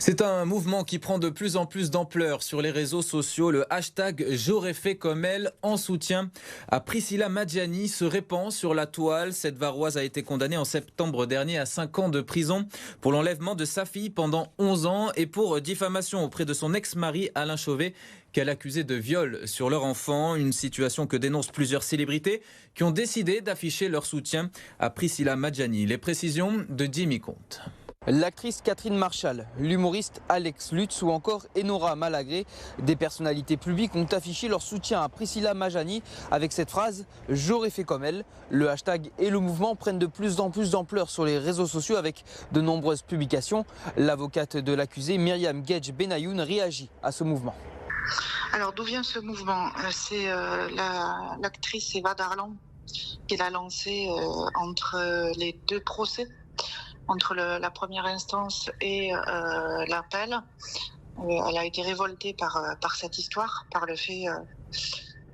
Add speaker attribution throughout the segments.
Speaker 1: C'est un mouvement qui prend de plus en plus d'ampleur sur les réseaux sociaux. Le hashtag J'aurais fait comme elle en soutien à Priscilla Madjani se répand sur la toile. Cette Varoise a été condamnée en septembre dernier à 5 ans de prison pour l'enlèvement de sa fille pendant 11 ans et pour diffamation auprès de son ex-mari Alain Chauvet qu'elle accusait de viol sur leur enfant. Une situation que dénoncent plusieurs célébrités qui ont décidé d'afficher leur soutien à Priscilla Madjani. Les précisions de Jimmy Comte.
Speaker 2: L'actrice Catherine Marchal, l'humoriste Alex Lutz ou encore Enora Malagré, des personnalités publiques ont affiché leur soutien à Priscilla Madjani avec cette phrase « J'aurais fait comme elle ». Le hashtag et le mouvement prennent de plus en plus d'ampleur sur les réseaux sociaux avec de nombreuses publications. L'avocate de l'accusé Myriam Gedj Benayoun réagit à ce mouvement.
Speaker 3: Alors d'où vient ce mouvement? C'est l'actrice Eva Darlan qui l'a lancé entre les deux procès, entre la première instance et l'appel. Elle a été révoltée par cette histoire, par le fait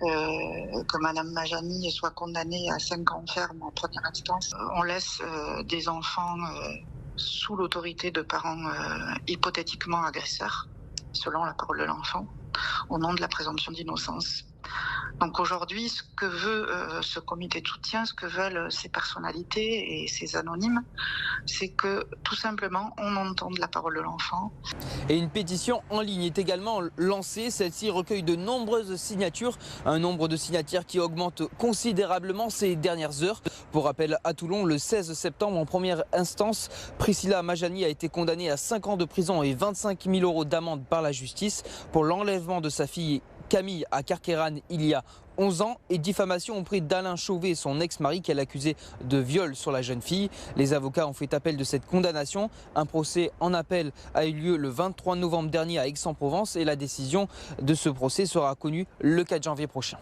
Speaker 3: que Madame Madjani soit condamnée à 5 ans ferme en première instance. On laisse des enfants sous l'autorité de parents hypothétiquement agresseurs, selon la parole de l'enfant, au nom de la présomption d'innocence. Donc aujourd'hui, ce que veut ce comité de soutien, ce que veulent ces personnalités et ces anonymes, c'est que tout simplement on entende la parole de l'enfant.
Speaker 2: Et une pétition en ligne est également lancée. Celle-ci recueille de nombreuses signatures, un nombre de signataires qui augmente considérablement ces dernières heures. Pour rappel, à Toulon, le 16 septembre, en première instance, Priscilla Madjani a été condamnée à 5 ans de prison et 25 000 € d'amende par la justice pour l'enlèvement de sa fille Camille à Carqueiranne il y a 11 ans et diffamation auprès d'Alain Chauvet, son ex-mari, qu'elle accusait de viol sur la jeune fille. Les avocats ont fait appel de cette condamnation. Un procès en appel a eu lieu le 23 novembre dernier à Aix-en-Provence et la décision de ce procès sera connue le 4 janvier prochain.